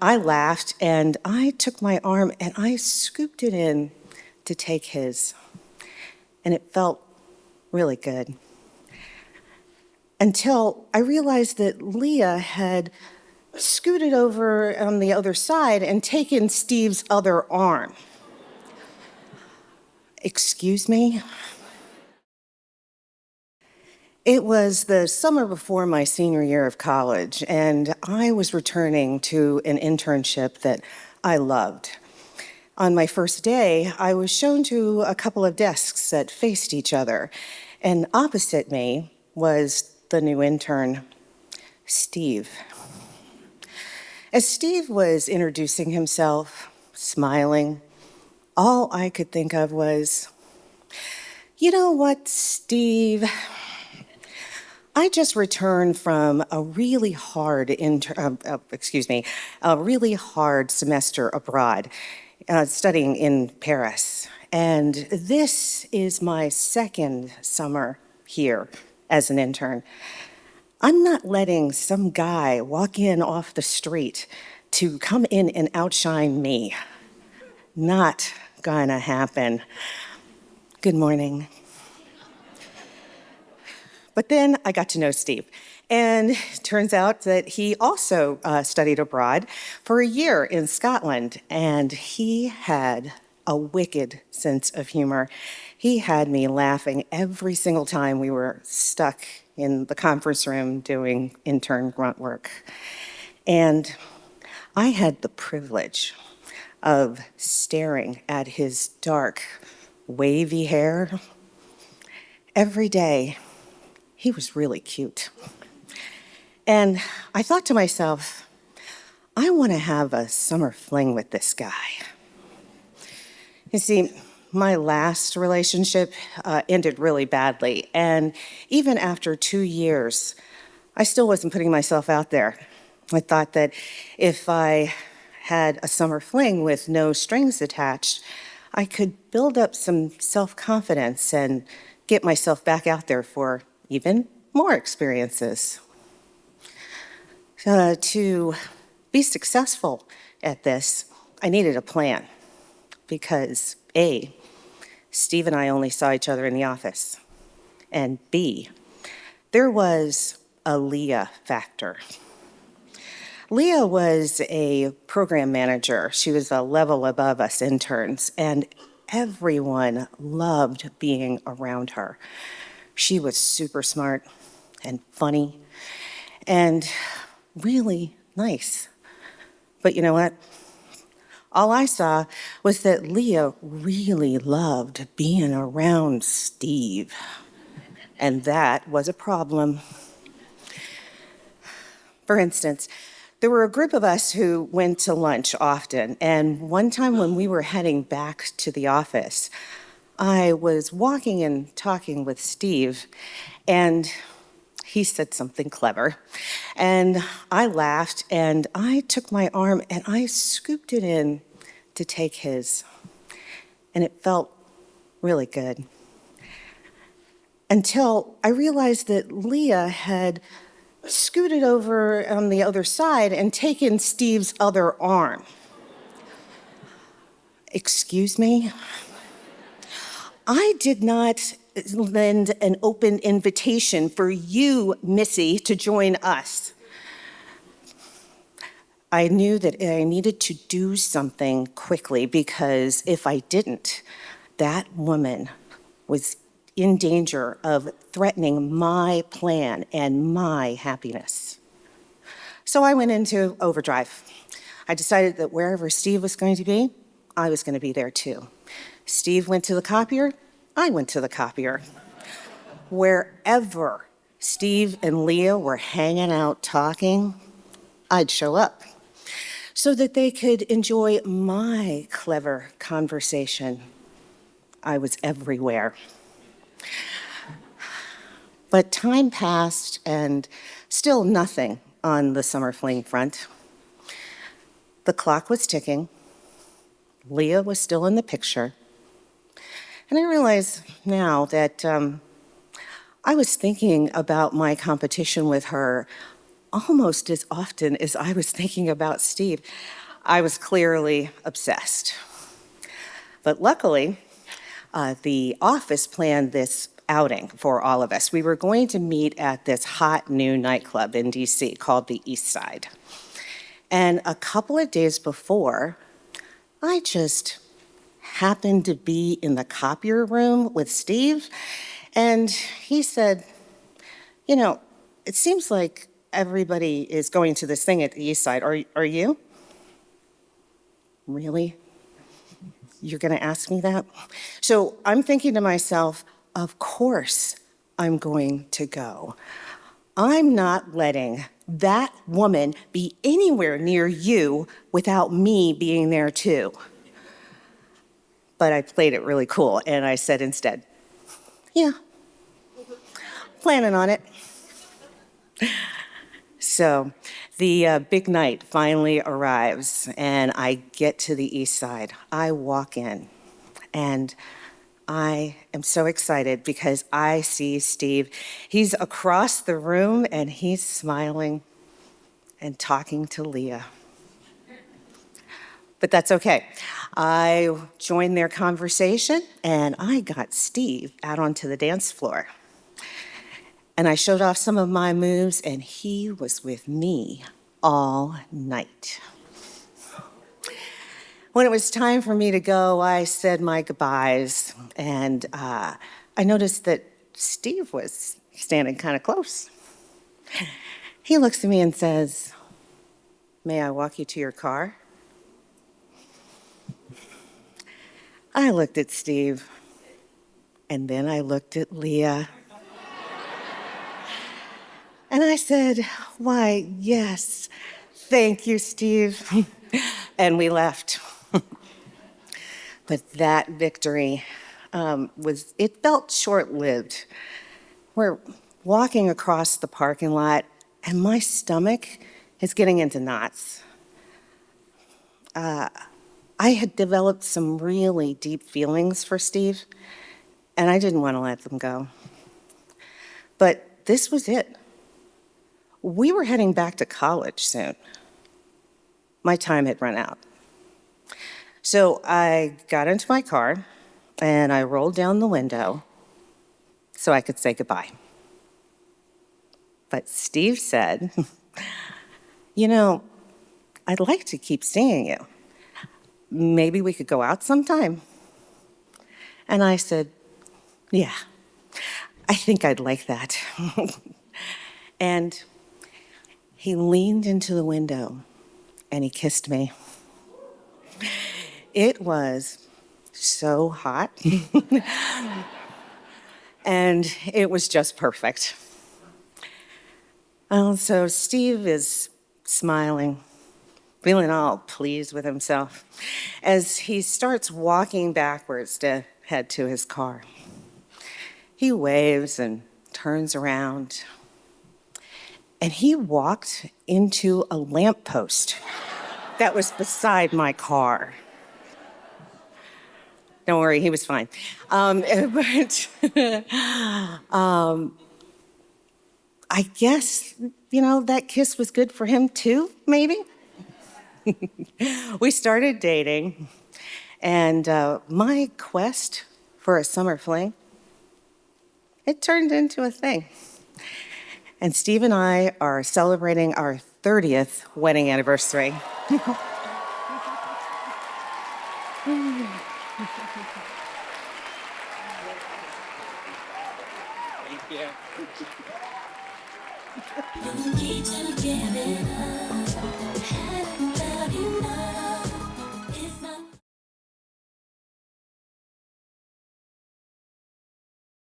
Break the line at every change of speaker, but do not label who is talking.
I laughed and I took my arm and I scooped it in to take his. And it felt really good. Until I realized that Leah had scooted over on the other side and taken Steve's other arm. Excuse me? It was the summer before my senior year of college, and I was returning to an internship that I loved. On my first day, I was shown to a couple of desks that faced each other, and opposite me was the new intern, Steve. As Steve was introducing himself, smiling, all I could think of was, you know what, Steve? I just returned from a really hard a really hard semester abroad, studying in Paris. And this is my second summer here as an intern. I'm not letting some guy walk in off the street to come in and outshine me. Not gonna happen. Good morning. But then I got to know Steve. And it turns out that he also studied abroad for a year in Scotland. And he had a wicked sense of humor. He had me laughing every single time we were stuck in the conference room doing intern grunt work. And I had the privilege of staring at his dark, wavy hair every day. He was really cute. And I thought to myself, I want to have a summer fling with this guy. You see, my last relationship ended really badly. And even after 2 years, I still wasn't putting myself out there. I thought that if I had a summer fling with no strings attached, I could build up some self-confidence and get myself back out there for even more experiences. To be successful at this, I needed a plan because A, Steve and I only saw each other in the office, and B, there was a Leah factor. Leah was a program manager. She was a level above us interns, and everyone loved being around her. She was super smart and funny and really nice. But you know what? All I saw was that Leah really loved being around Steve. And that was a problem. For instance, there were a group of us who went to lunch often. And one time when we were heading back to the office, I was walking and talking with Steve, and he said something clever. And I laughed, and I took my arm and I scooped it in to take his. And it felt really good. Until I realized that Leah had scooted over on the other side and taken Steve's other arm. Excuse me? I did not lend an open invitation for you, Missy, to join us. I knew that I needed to do something quickly because if I didn't, that woman was in danger of threatening my plan and my happiness. So I went into overdrive. I decided that wherever Steve was going to be, I was going to be there too. Steve went to the copier, I went to the copier. Wherever Steve and Leah were hanging out talking, I'd show up so that they could enjoy my clever conversation. I was everywhere. But time passed and still nothing on the summer fling front. The clock was ticking. Leah was still in the picture. And I realize now that I was thinking about my competition with her almost as often as I was thinking about Steve, I was clearly obsessed. But luckily, the office planned this outing for all of us. We were going to meet at this hot new nightclub in DC called the East Side. And a couple of days before, I just happened to be in the copier room with Steve, and he said, "You know, it seems like everybody is going to this thing at the East Side. Are you?" Really? You're going to ask me that? So I'm thinking to myself, of course I'm going to go. I'm not letting that woman be anywhere near you without me being there too. But I played it really cool, and I said instead, "Yeah, planning on it." So the big night finally arrives, and I get to the East Side. I walk in, and I am so excited because I see Steve. He's across the room, and he's smiling and talking to Leah. But that's okay. I joined their conversation, and I got Steve out onto the dance floor. And I showed off some of my moves, and he was with me all night. When it was time for me to go, I said my goodbyes, and I noticed that Steve was standing kind of close. He looks at me and says, "May I walk you to your car?" I looked at Steve, and then I looked at Leah. And I said, "Why, yes, thank you, Steve." And we left. But that victory it felt short-lived. We're walking across the parking lot, and my stomach is getting into knots. I had developed some really deep feelings for Steve, and I didn't want to let them go. But this was it. We were heading back to college soon. My time had run out. So I got into my car, and I rolled down the window so I could say goodbye. But Steve said, "You know, I'd like to keep seeing you. Maybe we could go out sometime." And I said, "Yeah, I think I'd like that." And he leaned into the window and he kissed me. It was so hot. And it was just perfect. So Steve is smiling, feeling all pleased with himself as he starts walking backwards to head to his car. He waves and turns around, and he walked into a lamppost that was beside my car. Don't worry, he was fine. But I guess, that kiss was good for him too, maybe? We started dating, and my quest for a summer fling, it turned into a thing. And Steve and I are celebrating our 30th wedding anniversary.
Keep giving up, hadn't felt enough.